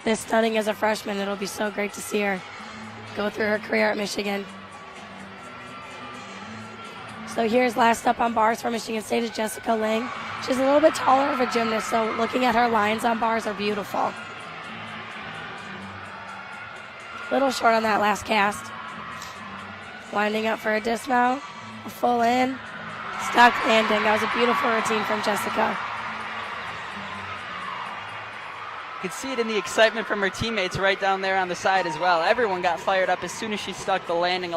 this stunning as a freshman. It'll be so great to see her go through her career at Michigan. So here's last up on bars for Michigan State is Jessica Ling. She's a little bit taller of a gymnast, so looking at her lines on bars are beautiful. Little short on that last cast. Winding up for a dismount, a full in, stuck landing. That was a beautiful routine from Jessica. You could see it in the excitement from her teammates right down there on the side as well. Everyone got fired up as soon as she stuck the landing.